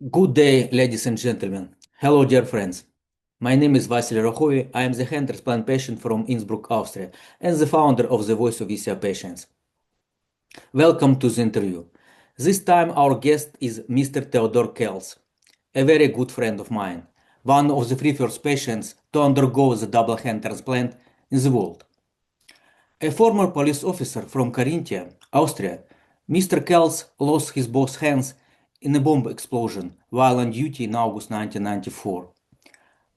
Good day, ladies and gentlemen. Hello, dear friends. My name is Vasyly Rohovvy. I am the hand transplant patient from Innsbruck, Austria, and the founder of the Voice of VCA Patients. Welcome to the interview. This time our guest is Mr. Theo Kelz, a very good friend of mine, one of the three first patients to undergo the double hand transplant in the world. A former police officer from Carinthia, Austria, Mr. Kelz lost his both hands in a bomb explosion while on duty in August 1994.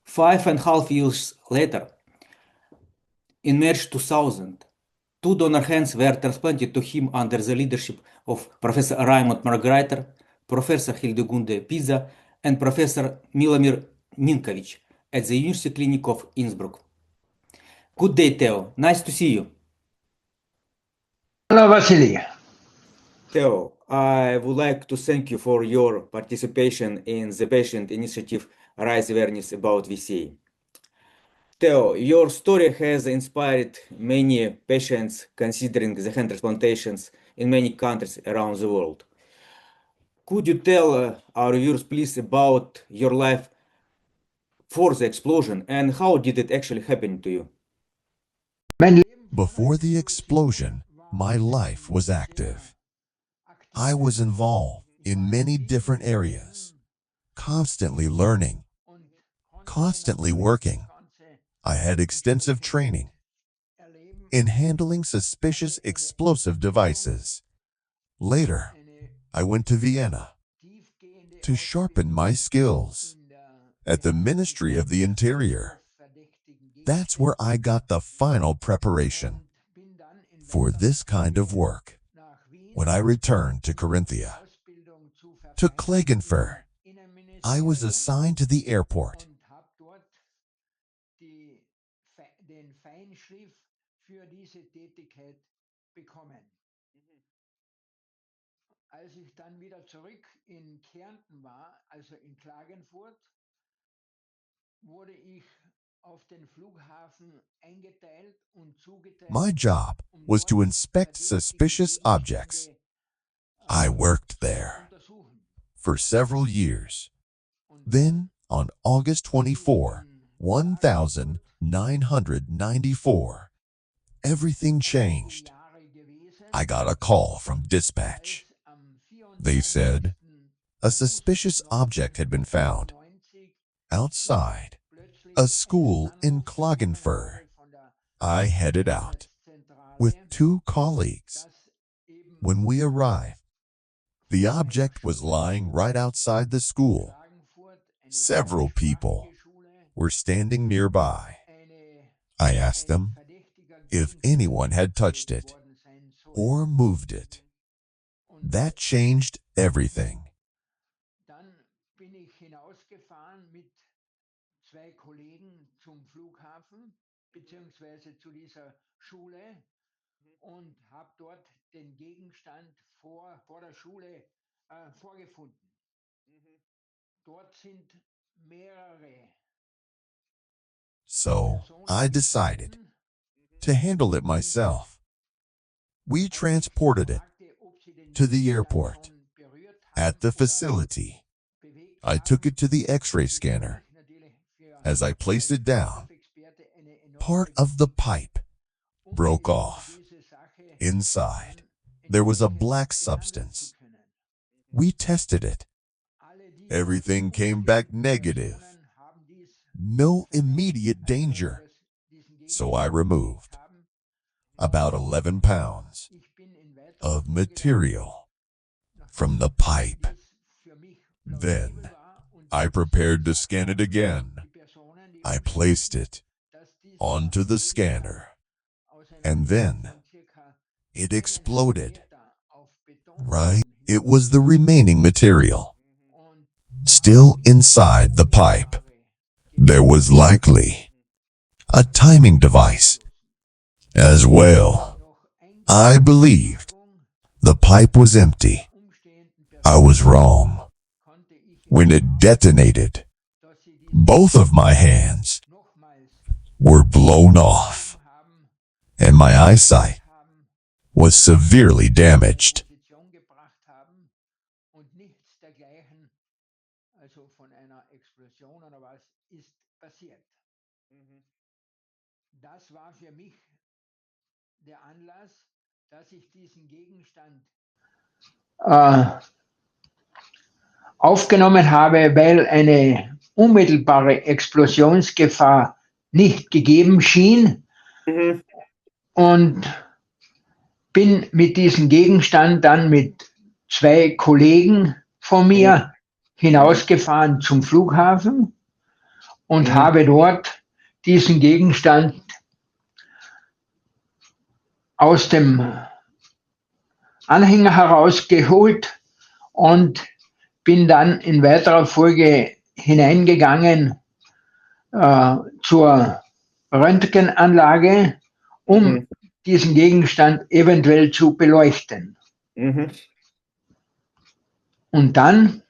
5.5 years later, in March 2000, two donor hands were transplanted to him under the leadership of Professor Raimond Margreiter, Professor Hildegunde Pisa, and Professor Milomir Minkovic at the University Clinic of Innsbruck. Good day, Theo. Nice to see you. Hello, Vasyly. Theo, I would like to thank you for your participation in the patient initiative Raise Awareness about VCA. Theo, your story has inspired many patients considering the hand transplantations in many countries around the world. Could you tell our viewers, please, about your life for the explosion and how did it actually happen to you? Before the explosion, my life was active. I was involved in many different areas, constantly learning, constantly working. I had extensive training in handling suspicious explosive devices. Later, I went to Vienna to sharpen my skills at the Ministry of the Interior. That's where I got the final preparation for this kind of work. When I returned to Carinthia, to Klagenfurt, I was assigned to the airport. Als ich dann wieder zurück in Kärnten war, also in Klagenfurt, wurde ich auf den Flughafen eingeteilt und zugeteilt. My job was to inspect suspicious objects. I worked there for several years. Then, on August 24, 1994, everything changed. I got a call from dispatch. They said a suspicious object had been found outside a school in Klagenfurt. I headed out with two colleagues. When we arrived, the object was lying right outside the school. Several people were standing nearby. I asked them if anyone had touched it or moved it. That changed everything. Dann bin ich hinausgefahren mit zwei Kollegen zum Flughafen beziehungsweise zu dieser Schule und habe dort den Gegenstand vor der Schule vorgefunden. Dort sind mehrere. So I decided to handle it myself. We transported it to the airport. At the facility, I took it to the X-ray scanner. As I placed it down, part of the pipe broke off. Inside, there was a black substance. We tested it. Everything came back negative. No immediate danger. So I removed about 11 pounds of material from the pipe. Then I prepared to scan it again. I placed it onto the scanner, and then it exploded. Right? It was the remaining material still inside the pipe. There was likely a timing device as well. I believed the pipe was empty. I was wrong. When it detonated, both of my hands were blown off, and my eyesight was severely damaged. der Anlass, dass ich diesen Gegenstand aufgenommen habe, weil eine unmittelbare Explosionsgefahr nicht gegeben schien, und bin mit diesem Gegenstand dann mit 2 Kollegen von mir hinausgefahren zum Flughafen und habe dort diesen Gegenstand aus dem Anhänger herausgeholt und bin dann in weiterer Folge hineingegangen zur Röntgenanlage, um diesen Gegenstand eventuell zu beleuchten. Und dann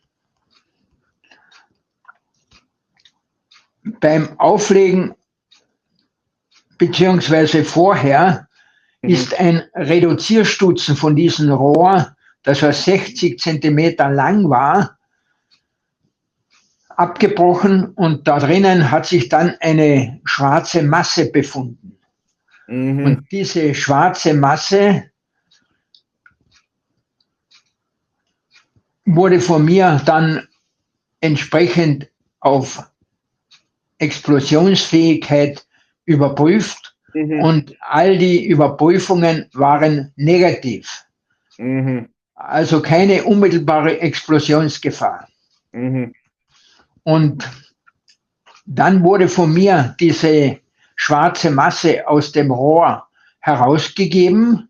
beim Auflegen beziehungsweise vorher ist ein Reduzierstutzen von diesem Rohr, das 60 Zentimeter lang war, abgebrochen, und da drinnen hat sich dann eine schwarze Masse befunden. Und diese schwarze Masse wurde von mir dann entsprechend auf Explosionsfähigkeit überprüft, und all die Überprüfungen waren negativ. Also keine unmittelbare Explosionsgefahr. Und dann wurde von mir diese schwarze Masse aus dem Rohr herausgegeben.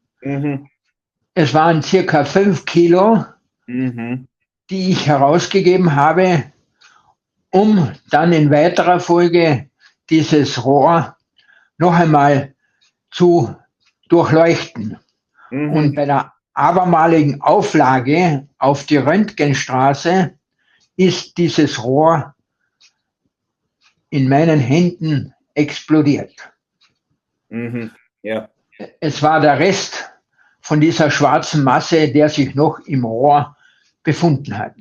Es waren circa 5 Kilo, die ich herausgegeben habe, um dann in weiterer Folge dieses Rohr noch einmal zu durchleuchten. Und bei der abermaligen Auflage auf die Röntgenstraße ist dieses Rohr in meinen Händen explodiert. Ja. Es war der Rest von dieser schwarzen Masse, der sich noch im Rohr befunden hat.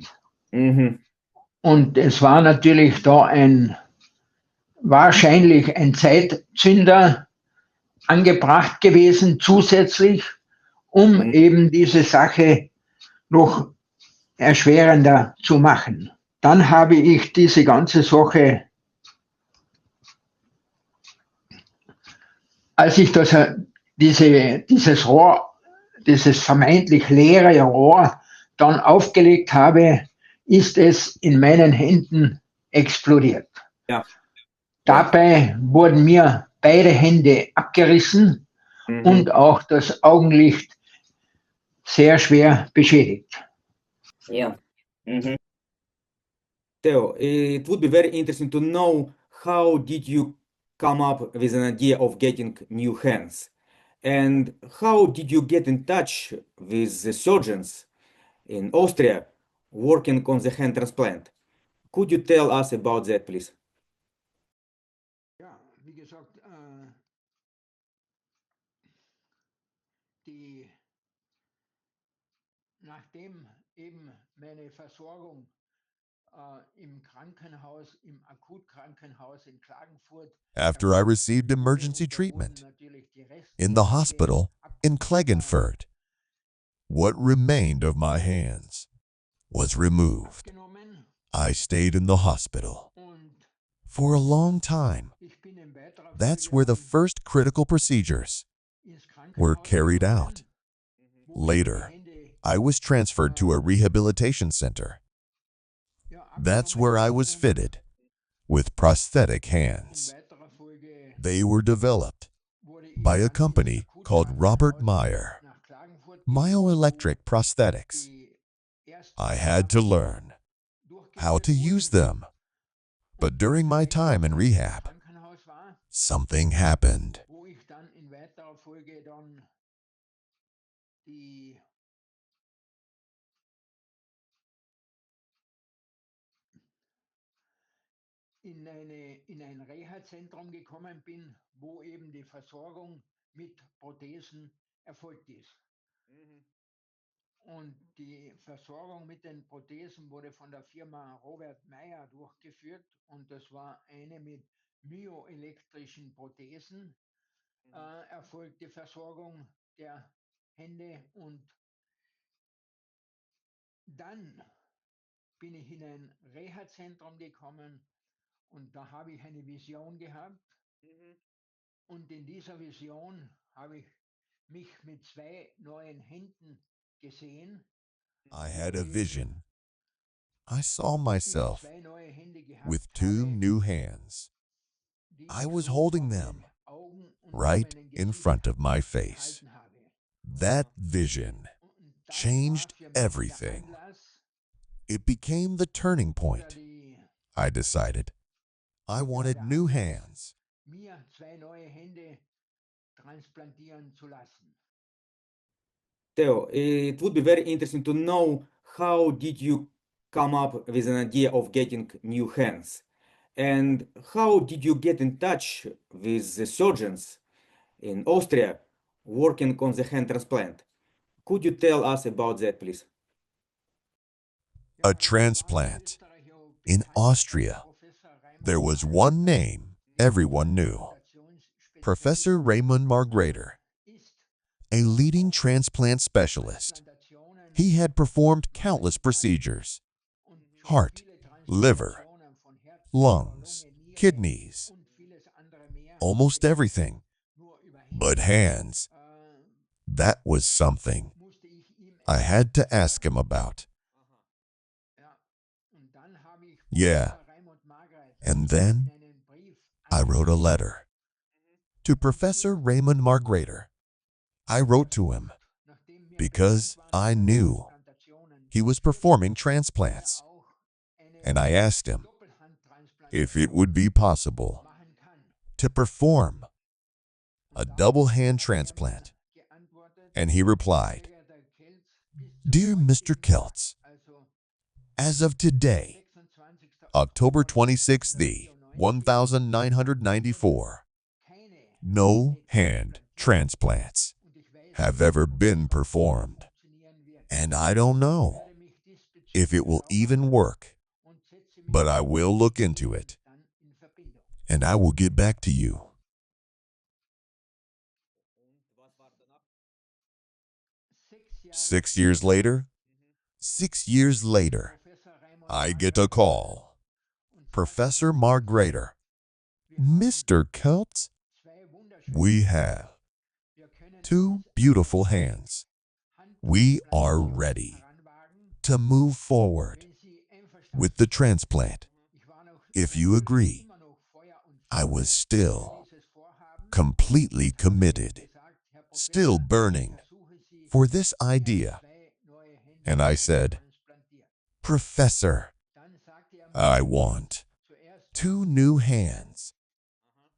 Und es war natürlich da wahrscheinlich ein Zeitzünder angebracht gewesen, zusätzlich, um eben diese Sache noch erschwerender zu machen. Dann habe ich diese ganze Sache, als ich dieses Rohr, dieses vermeintlich leere Rohr dann aufgelegt habe, ist es in meinen Händen explodiert. Ja. Dabei wurden mir beide Hände abgerissen und auch das Augenlicht sehr schwer beschädigt. Yeah. Theo, it would be very interesting to know, how did you come up with an idea of getting new hands? And how did you get in touch with the surgeons in Austria working on the hand transplant? Could you tell us about that, please? Ja, wie gesagt, nachdem eben meine Versorgung im Krankenhaus, im Akutkrankenhaus in Klagenfurt, After I received emergency treatment in the hospital in Klagenfurt, what remained of my hands was removed. I stayed in the hospital for a long time. That's where the first critical procedures were carried out. Later, I was transferred to a rehabilitation center. That's where I was fitted with prosthetic hands. They were developed by a company called Robert Meyer, Myoelectric Prosthetics. I had to learn how to use them. But during my time in rehab, something happened. wo ich dann in weiterer Folge dann in ein Reha-Zentrum gekommen bin, wo eben die Versorgung mit Prothesen erfolgt ist. Und die Versorgung mit den Prothesen wurde von der Firma Robert Meyer durchgeführt, und das war eine mit myoelektrischen Prothesen. erfolgt die Versorgung der Hände. Und dann bin ich in ein Reha-Zentrum gekommen und da habe ich eine Vision gehabt. Und in dieser Vision habe ich mich mit zwei neuen Händen gesehen, I wo had a ich, vision. I saw ich myself zwei neue Hände gehabt with two habe, new hands. die I ich was so vor holding meinen them Augen und vor right meinem in Gesicht front of my face. gehalten habe. That vision Und das war changed für mich der everything. Anlass It became the turning oder point. I decided I wanted der new Anlass, hands. mir zwei neue Hände transplantieren zu lassen. Theo, it would be very interesting to know how did you come up with an idea of getting new hands? And how did you get in touch with the surgeons in Austria working on the hand transplant? Could you tell us about that, please? A transplant. In Austria, there was one name everyone knew: Professor Raymond Margrader, a leading transplant specialist. He had performed countless procedures: heart, liver, lungs, kidneys, almost everything. But hands, that was something I had to ask him about. Yeah, and then I wrote a letter to Professor Raymond Margrader. I wrote to him because I knew he was performing transplants, and I asked him if it would be possible to perform a double hand transplant. And he replied, "Dear Mr. Kelz, as of today, October 26th, 1994, no hand transplants have ever been performed. And I don't know if it will even work, but I will look into it, and I will get back to you." 6 years later, 6 years later, I get a call. Professor Margrader, "Mr. Kelz, we have two beautiful hands. We are ready to move forward with the transplant. If you agree." I was still completely committed, still burning for this idea. And I said, "Professor, I want two new hands."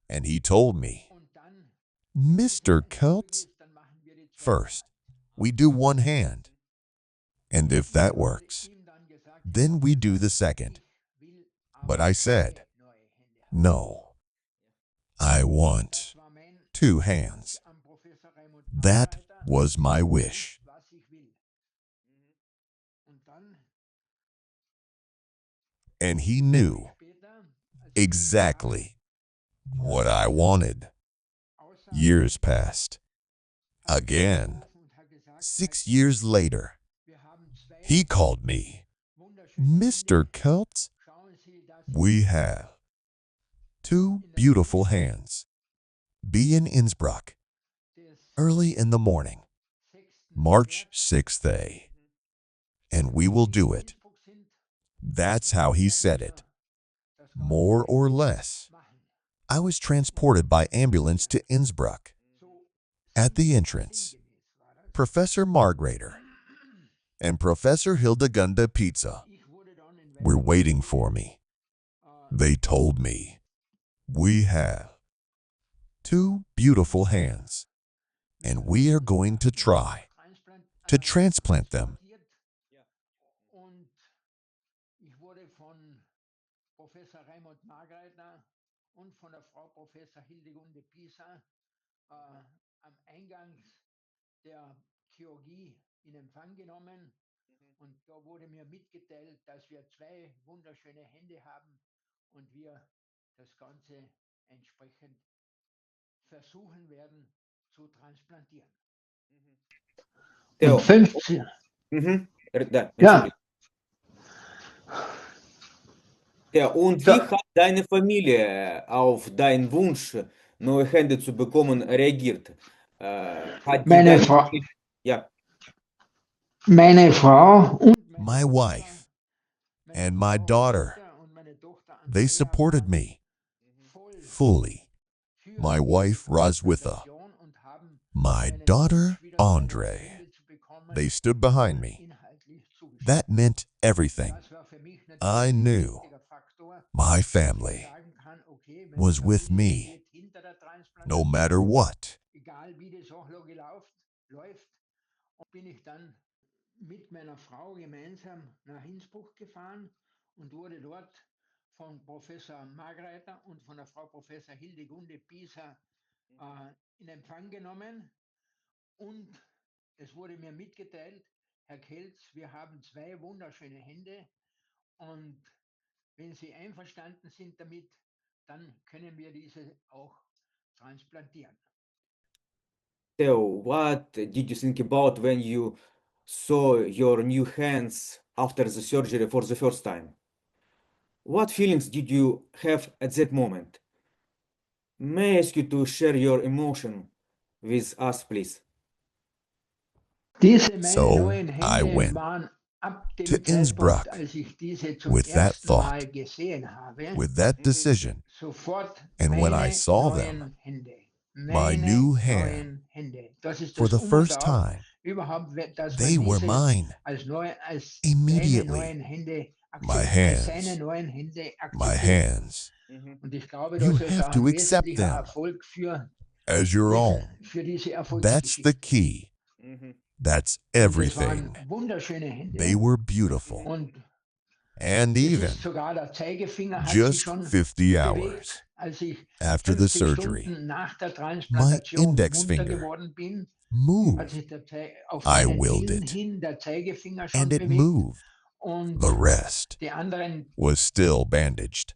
And he told me, "Mr. Kelz, first, we do one hand. And if that works, then we do the second." But I said, "No, I want two hands." That was my wish. And he knew exactly what I wanted. Years passed. Again, 6 years later, he called me, "Mr. Kelz, we have two beautiful hands. Be in Innsbruck early in the morning, March 6th, and we will do it." That's how he said it. More or less, I was transported by ambulance to Innsbruck. At the entrance, Professor Margrader and Professor Hildegunda Pizza were waiting for me. They told me, "We have two beautiful hands, and we are going to try to transplant them." Und ich wurde von Professor Raimund Margreiter und von der Frau Professor Hildegunde Pisa am Eingang der Chirurgie in Empfang genommen. Und da wurde mir mitgeteilt, dass wir zwei wunderschöne Hände haben und wir das Ganze entsprechend versuchen werden zu transplantieren. Theo, Und 15, Da, ja, entschuldige. Theo, und so, wie hat deine Familie auf deinen Wunsch, neue Hände zu bekommen, reagiert? Hat die meine deine Frau, Familie, ja, meine Frau und meine My Tochter, wife meine and my Frau daughter, Roswitha und meine Tochter they Andrea supported waren me voll fully. für My diese wife, Roswitha, Transplantation und haben my meinen daughter, Wunsch, wieder neue Andre, Hände zu bekommen, they stood behind me. inhaltlich zugestimmt. That meant everything. Das war für mich natürlich I ein knew wichtiger Faktor, my dass ich family sagen kann, okay, meine was with Familie me steht hinter der no Transplantation, matter what. egal wie die Sache läuft. Und bin ich dann mit meiner Frau gemeinsam nach Innsbruck gefahren und wurde dort von Professor Margreiter und von der Frau Professor Hildegunde Pieser in Empfang genommen. Und es wurde mir mitgeteilt, Herr Kelz, wir haben zwei wunderschöne Hände und wenn Sie einverstanden sind damit, dann können wir diese auch transplantieren. Theo, what did you think about when you saw your new hands after the surgery for the first time? What feelings did you have at that moment? May I ask you to share your emotion with us, please? Diese meine So neuen I Hände went waren ab to dem Zeitpunkt, Innsbruck als ich diese zum with that ersten Mal thought, gesehen habe, with that decision, sofort and when I meine saw them, neuen Hände. my Meine new hand, neuen Hände. Das ist for das the Um und first Auf. time, Überhaupt, dass they man were diese mine als seine immediately. neuen Hände My als seine hands, neuen Hände my akzeptiert. hands. Und ich glaube, You das ist have auch to ein accept wesentlicher them Erfolg as your own. für diese That's the Erfolgsgeschichte. key. That's Und es waren everything. wunderschöne They Hände. were beautiful. Und And es even ist sogar der Zeigefinger hat sich just schon 50 bewegt, hours als ich after the 50 surgery, Stunden nach der my Transplantation index munter finger geworden bin, hat moved. sich auf I meinen willed Willen it, hin der Zeigefinger schon and it bewegt moved. und The rest die anderen was still bandaged,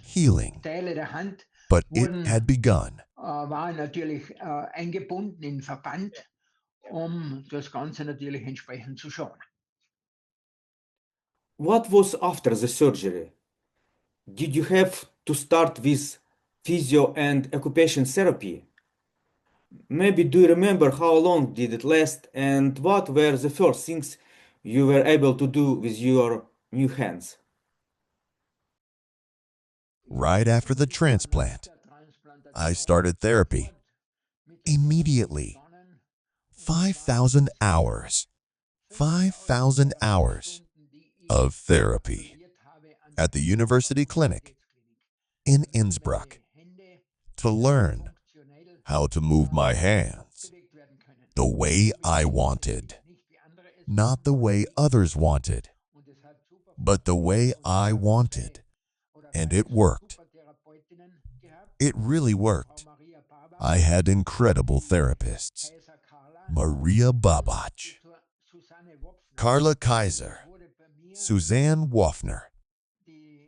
healing, Teile der Hand but it wurden had begun. waren natürlich eingebunden in Verband, das Ganze natürlich entsprechend zu schonen. What was after the surgery? Did you have to start with physio and occupation therapy? Maybe do you remember how long did it last and what were the first things you were able to do with your new hands? Right after the transplant, I started therapy immediately. 5,000 hours. 5,000 hours of therapy at the University Clinic in Innsbruck to learn how to move my hands the way I wanted. Not the way others wanted, but the way I wanted. And it worked. It really worked. I had incredible therapists. Maria Babach, Carla Kaiser, Suzanne Woffner.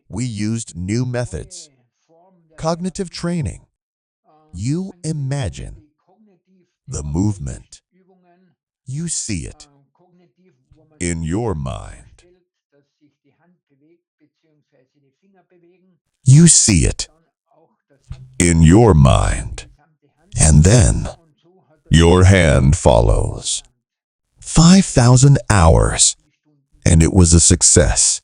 We used new methods, cognitive training. You imagine the movement. You see it in your mind. You see it in your mind. And then your hand follows. 5,000 hours. And it was a success.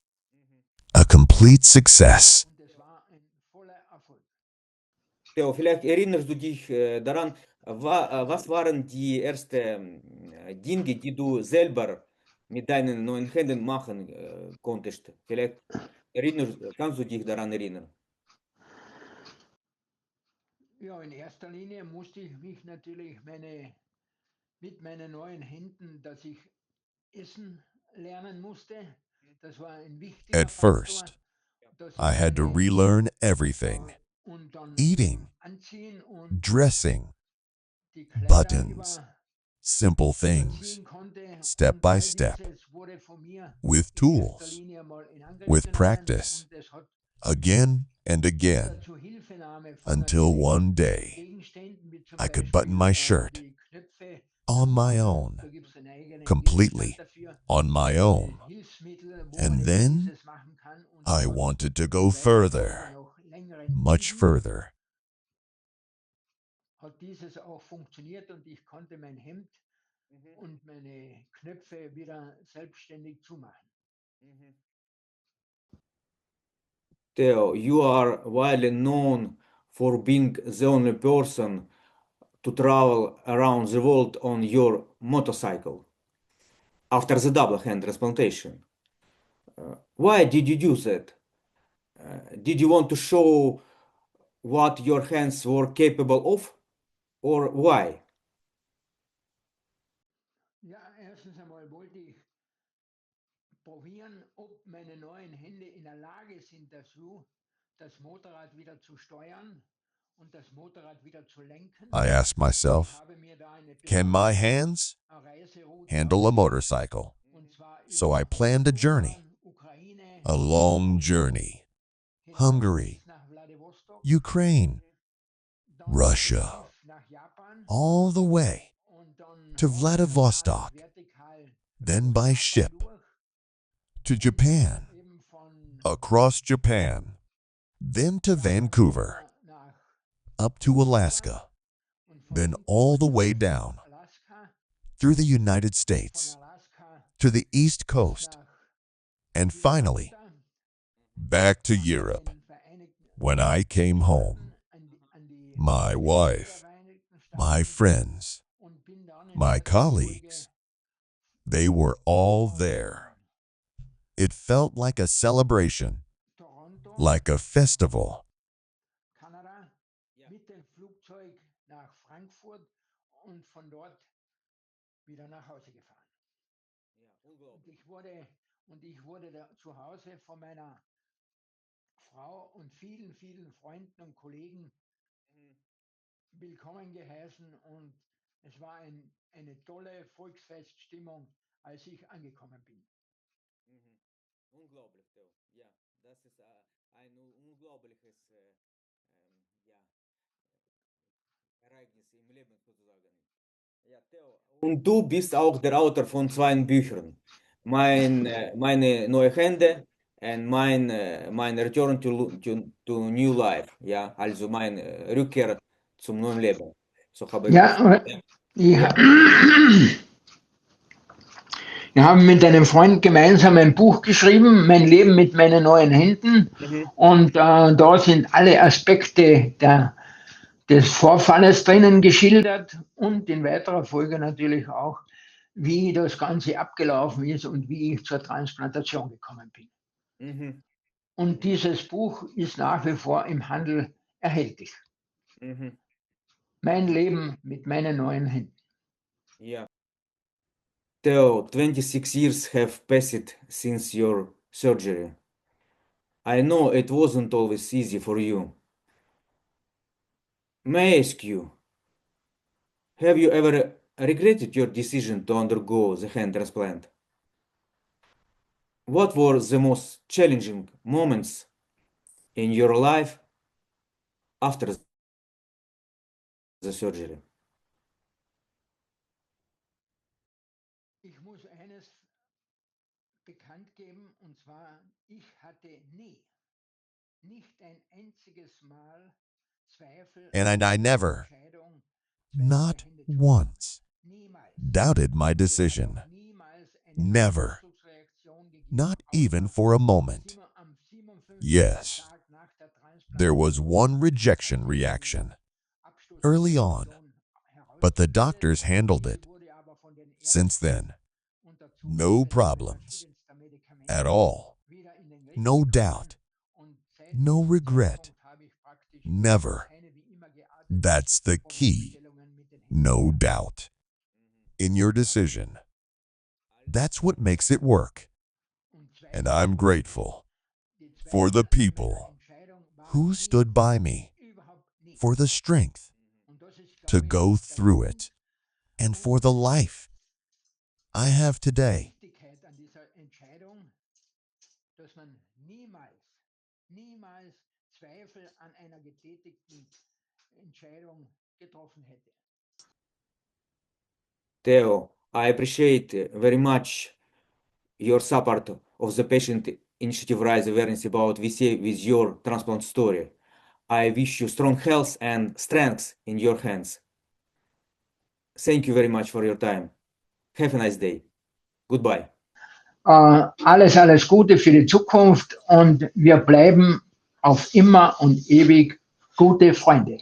A complete success. Theo, vielleicht erinnerst du dich daran, was waren die ersten Dinge, die du selber mit deinen neuen Händen machen konntest? Vielleicht kannst du dich daran erinnern? Ja, in erster Linie musste ich mich natürlich mit meinen neuen Händen, dass ich essen lernen musste. Das war ein wichtiger At Faktor. first, I had to relearn everything. Und dann Eating, anziehen und dressing, die Kleider buttons, simple things, überziehen konnte. step Und by all step, dieses wurde von mir with in erster tools, Linie mal in Angriff with genommen. practice, Und es hat again and again, zur Hilfenahme von until natürlich one day, Gegenständen I could button my shirt die Knöpfe on my zumachen. own, Da gibt es einen eigenen completely Gegenstand dafür. on my own. Hilfsmittel, wo man And eben then dieses machen kann und I dann wanted to des go Weiteren oder further, noch längeren much Üben further. hat dieses auch funktioniert und ich konnte mein Hemd und meine Knöpfe wieder selbstständig zumachen. Theo, you are widely known for being the only person to travel around the world on your motorcycle after the double hand transplantation. Why did you do that? Did you want to show what your hands were capable of, or why? Ja, erstens einmal wollte ich probieren, ob meine neuen Hände in der Lage sind dazu, das Motorrad wieder zu steuern und das Motorrad wieder zu lenken. I asked Ich myself, habe mir da eine can my besondere hands Reiseroute handle a ausgesucht, motorcycle? und zwar So I über planned a journey, Ungarn, Ukraine, a long journey. hinauf Hungary, bis nach Vladivostok, Ukraine, dann mit dem Russia, Schiff nach Japan all the way und dann to horizontal, Vladivostok, vertikal then durch by Japan ship durch to und Japan, dann eben von across Japan, then to Vancouver, runter nach up to Alaska, und von then unten all durch the die way Küste down nach Alaska, through the United von States Alaska to the East bis Coast, nach and wieder finally runter back to nach Europe. den Vereinigten When I came home, Staaten, an die my Grenze der wife, Vereinigten my Staaten friends, und bin dann in my weiterer Folge colleagues, they were all there. It felt like a celebration, Toronto, like a festival. Kanada, mit dem Flugzeug nach Frankfurt und von dort wieder nach Hause gefahren. Und ich wurde da zu Hause von meiner Frau und vielen, vielen Freunden und Kollegen willkommen geheißen und es war eine tolle Volksfeststimmung, als ich angekommen bin. Unglaublich, Theo. Ja, das ist ein unglaubliches Ereignis im Leben sozusagen. Ja, Theo. Und du bist auch der Autor von zwei Büchern. Meine neue Hände und mein Return to New Life. Ja, also meine Rückkehr zum neuen Leben. So habe ich das. Ja, ich, Ja. wir haben mit einem Freund gemeinsam ein Buch geschrieben, Mein Leben mit meinen neuen Händen. Mhm. Und da sind alle Aspekte des Vorfalles drinnen geschildert und in weiterer Folge natürlich auch, wie das Ganze abgelaufen ist und wie ich zur Transplantation gekommen bin. Mhm. Und dieses Buch ist nach wie vor im Handel erhältlich. Mhm. Mein Leben mit meinen neuen Händen. Yeah. Theo, 26 years have passed since your surgery. I know it wasn't always easy for you. May I ask you, have you ever regretted your decision to undergo the hand transplant? What were the most challenging moments in your life after the surgery? Ich muss eines bekannt geben, und zwar, ich hatte nicht ein einziges Mal Zweifel And an I meiner never, Entscheidung, zwei neue not Hände zu bekommen. once, Niemals. doubted my Es hat decision. auch niemals eine Never, Abstoßungsreaktion gegeben, not even außer for a moment. am 57. Yes, Tag nach der there was Transplantation, one als rejection sich reaction eine early on, Abstoßungsreaktion but the herausstellte. doctors handled Diese it. wurde aber von den Since Ärzten then, unter no Zugabe problems verschiedenster Medikamente at all. wieder in den Griff No bekommen. doubt, Und seit no diesem regret, Zeitpunkt habe ich praktisch never. keine wie immer gearteten That's the key. Problemstellungen mit den Händen No gehabt. doubt. In your decision. That's what makes it work. Und And zweitens, I'm grateful die for Zweifel the an meiner people Entscheidung waren who stood by me, überhaupt nicht. for the strength Und das ist, to glaube ich, go der through Grund it, and und for the life I have die today. Wichtigkeit an dieser Entscheidung, dass man niemals Zweifel an einer getätigten Entscheidung getroffen hätte. Theo, I appreciate very much your support of the patient initiative raise awareness about VCA with your transplant story. I wish you strong health and strength in your hands. Thank you very much for your time. Have a nice day. Goodbye. Alles Gute für die Zukunft und wir bleiben auf immer und ewig gute Freunde.